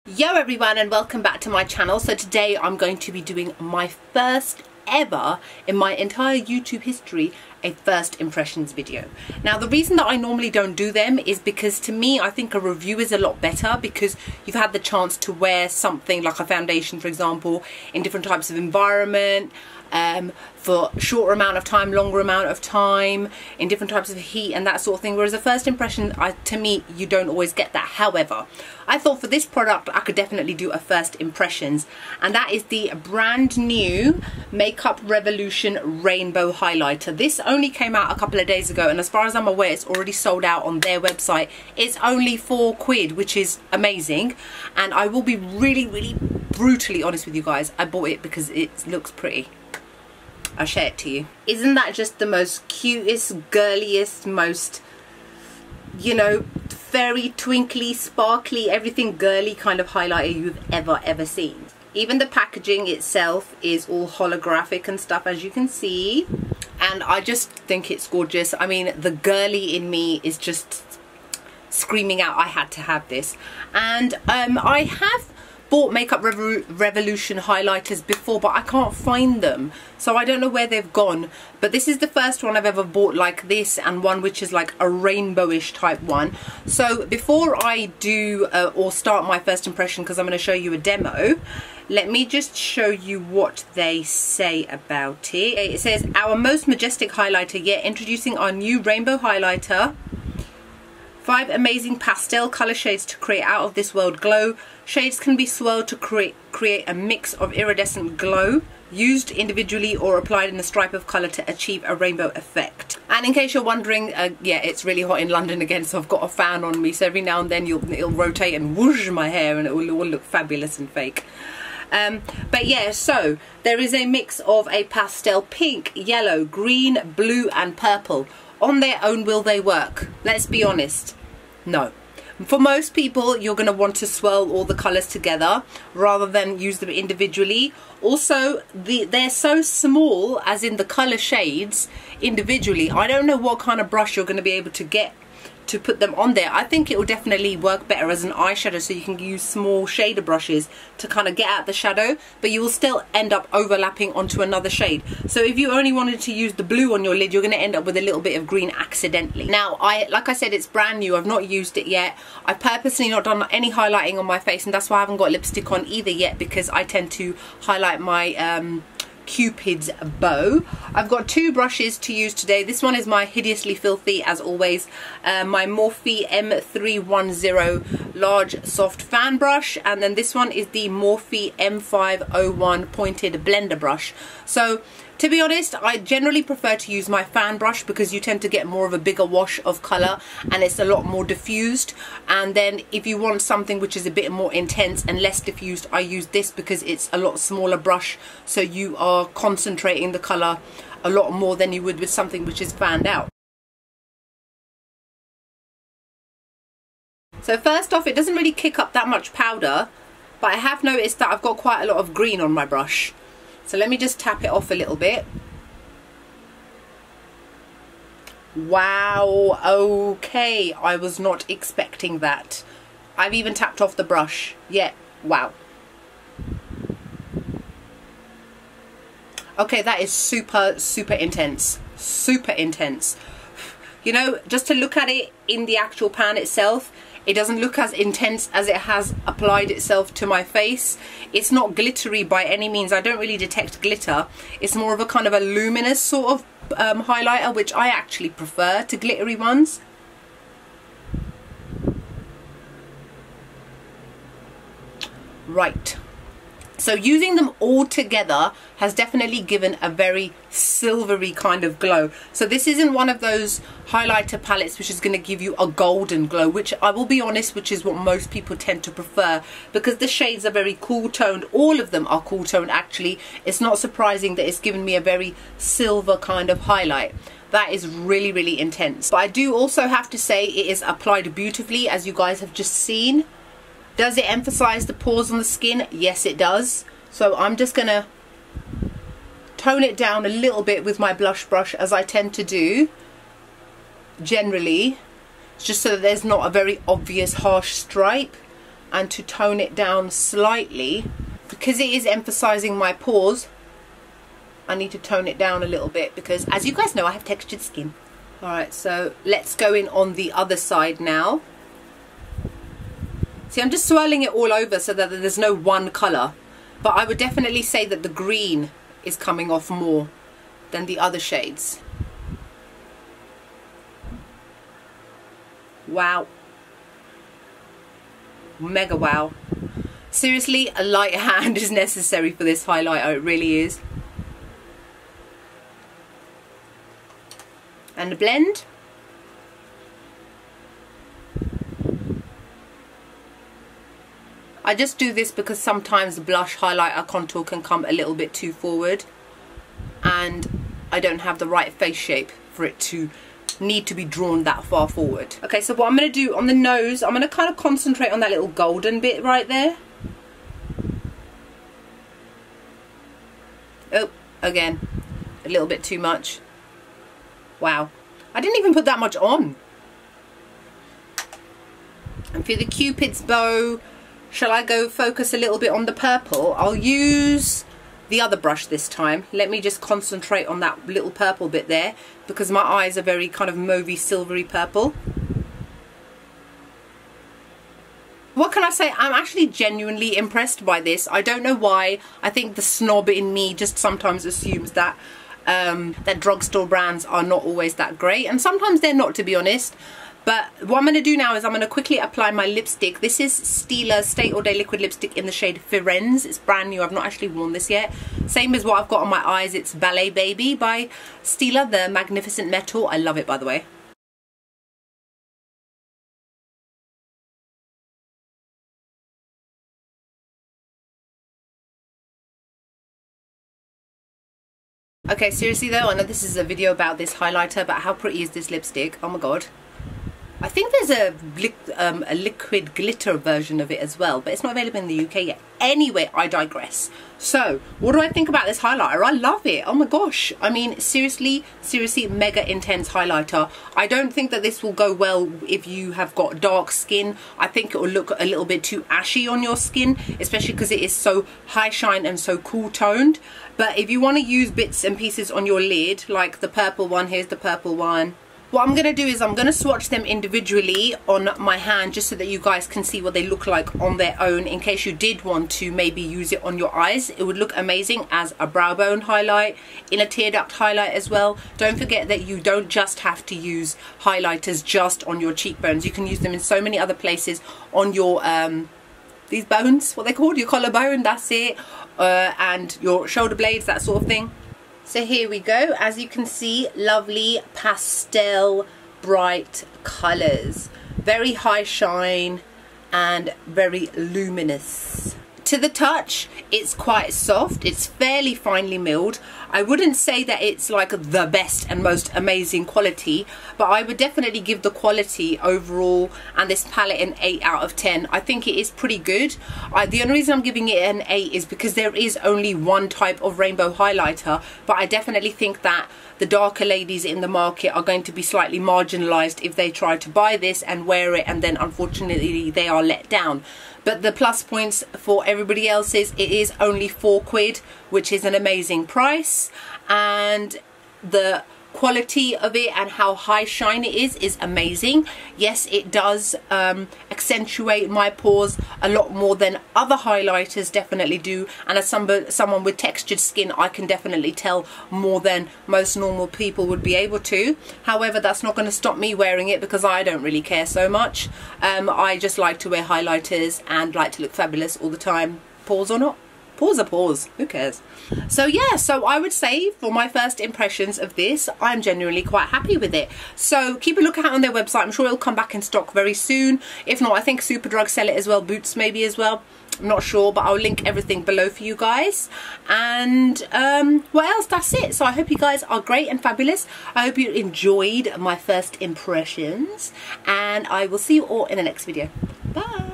Yo everyone, and welcome back to my channel. So today I'm going to be doing my first ever in my entire YouTube history a first impressions video. Now the reason that I normally don't do them is because to me I think a review is a lot better because you've had the chance to wear something like a foundation, for example, in different types of environment, for shorter amount of time, longer amount of time, in different types of heat and that sort of thing, whereas a first impression, to me, you don't always get that. However, I thought for this product I could definitely do a first impressions, and that is the brand new Makeup Revolution Rainbow Highlighter. This only came out a couple of days ago, and as far as I'm aware it's already sold out on their website. It's only £4, which is amazing, and I will be really brutally honest with you guys, I bought it because it looks pretty. I'll share it to you. Isn't that just the most cutest, girliest, most, you know, very twinkly, sparkly, everything girly kind of highlighter you've ever seen? Even the packaging itself is all holographic and stuff, as you can see, and I just think it's gorgeous. I mean, the girly in me is just screaming out I had to have this. And I have bought Makeup Revolution highlighters before, but I can't find them, so I don't know where they've gone. But this is the first one I've ever bought like this, and one which is like a rainbowish type one. So before I do or start my first impression, because I'm going to show you a demo, let me just show you what they say about it. It says, our most majestic highlighter yet, introducing our new rainbow highlighter. 5 amazing pastel color shades to create out of this world glow. Shades can be swirled to create a mix of iridescent glow, used individually or applied in a stripe of color to achieve a rainbow effect. And in case you're wondering, yeah, it's really hot in London again, so I've got a fan on me, so every now and then it'll rotate and whoosh my hair and it will all look fabulous and fake. But yeah, so there is a mix of a pastel pink, yellow, green, blue and purple. On their own, will they work? Let's be honest, no. For most people, you're going to want to swirl all the colours together rather than use them individually. Also, they're so small, as in the colour shades individually. I don't know what kind of brush you're going to be able to get to put them on there. I think it will definitely work better as an eyeshadow, so you can use small shader brushes to kind of get out the shadow, but you will still end up overlapping onto another shade. So if you only wanted to use the blue on your lid, you're going to end up with a little bit of green accidentally. Now, like I said, it's brand new. I've not used it yet. I've purposely not done any highlighting on my face, and that's why I haven't got lipstick on either yet, because I tend to highlight my Cupid's bow. I've got 2 brushes to use today. This one is my hideously filthy, as always, my Morphe M310 large soft fan brush, and then this one is the Morphe M501 pointed blender brush. So to be honest, I generally prefer to use my fan brush because you tend to get more of a bigger wash of colour and it's a lot more diffused. And then if you want something which is a bit more intense and less diffused, I use this because it's a lot smaller brush, so you are concentrating the colour a lot more than you would with something which is fanned out. So first off, it doesn't really kick up that much powder, but I have noticed that I've got quite a lot of green on my brush. So let me just tap it off a little bit. Wow, okay, I was not expecting that. I've even tapped off the brush. Yeah, wow. Okay, that is super intense. Super intense. You know, just to look at it in the actual pan itself, it doesn't look as intense as it has applied itself to my face. It's not glittery by any means. I don't really detect glitter. It's more of a kind of a luminous sort of highlighter, which I actually prefer to glittery ones. Right. So using them all together has definitely given a very silvery kind of glow. So this isn't one of those highlighter palettes which is going to give you a golden glow, which I will be honest, which is what most people tend to prefer, because the shades are very cool toned. All of them are cool toned actually. It's not surprising that it's given me a very silver kind of highlight. That is really intense. But I do also have to say it is applied beautifully, as you guys have just seen. Does it emphasize the pores on the skin? Yes, it does. So I'm just going to tone it down a little bit with my blush brush, as I tend to do generally, just so that there's not a very obvious harsh stripe. and to tone it down slightly, because it is emphasizing my pores. I need to tone it down a little bit because, as you guys know, I have textured skin. Alright, so let's go in on the other side now. See, I'm just swirling it all over so that there's no one colour. But I would definitely say that the green is coming off more than the other shades. Wow. Mega wow. Seriously, a light hand is necessary for this highlighter. It really is. And a blend. I just do this because sometimes the blush, highlighter, contour can come a little bit too forward, and I don't have the right face shape for it to need to be drawn that far forward. Okay, so what I'm going to do on the nose, I'm going to kind of concentrate on that little golden bit right there. Oh, again, a little bit too much. Wow, I didn't even put that much on. And for the Cupid's bow, shall I go focus a little bit on the purple? I'll use the other brush this time. Let me just concentrate on that little purple bit there, because my eyes are very kind of mauvey silvery purple. What can I say? I'm actually genuinely impressed by this. I don't know why. I think the snob in me just sometimes assumes that that drugstore brands are not always that great, and sometimes they're not, to be honest. But what I'm going to do now is I'm going to quickly apply my lipstick. This is Stila Stay All Day Liquid Lipstick in the shade Firenze. It's brand new. I've not actually worn this yet. Same as what I've got on my eyes. It's Ballet Baby by Stila, the Magnificent Metal. I love it, by the way. Okay, seriously though, I know this is a video about this highlighter, but how pretty is this lipstick? Oh my god. I think there's a liquid glitter version of it as well, but it's not available in the UK yet. Anyway, I digress. So, what do I think about this highlighter? I love it. Oh my gosh. I mean, seriously, mega intense highlighter. I don't think that this will go well if you have got dark skin. I think it will look a little bit too ashy on your skin, especially because it is so high shine and so cool toned. But if you want to use bits and pieces on your lid, like the purple one, here's the purple one. What I'm going to do is I'm going to swatch them individually on my hand, just so that you guys can see what they look like on their own, in case you did want to maybe use it on your eyes. It would look amazing as a brow bone highlight, in a tear duct highlight as well. Don't forget that you don't just have to use highlighters just on your cheekbones. You can use them in so many other places on your these bones, what they're called, your collarbone, that's it, and your shoulder blades, that sort of thing. So here we go. As you can see, lovely pastel bright colours, very high shine and very luminous. To the touch, it's quite soft. It's fairly finely milled. I wouldn't say that it's like the best and most amazing quality, but I would definitely give the quality overall and this palette an 8 out of 10. I think it is pretty good. The only reason I'm giving it an 8 is because there is only one type of rainbow highlighter, but I definitely think that the darker ladies in the market are going to be slightly marginalised if they try to buy this and wear it, and then unfortunately they are let down. But the plus points for everybody else is it is only £4, which is an amazing price, and the quality of it and how high shine it is amazing. Yes, it does accentuate my pores a lot more than other highlighters definitely do, and as someone with textured skin, I can definitely tell more than most normal people would be able to. However, that's not going to stop me wearing it, because I don't really care so much. I just like to wear highlighters and like to look fabulous all the time, pores or not. Pause are pause, who cares? So yeah, so I would say for my first impressions of this, I'm genuinely quite happy with it. So keep a lookout on their website. I'm sure it'll come back in stock very soon. If not, I think Superdrug sell it as well, Boots maybe as well. I'm not sure, but I'll link everything below for you guys. And what else? That's it. So I hope you guys are great and fabulous. I hope you enjoyed my first impressions, and I will see you all in the next video. Bye.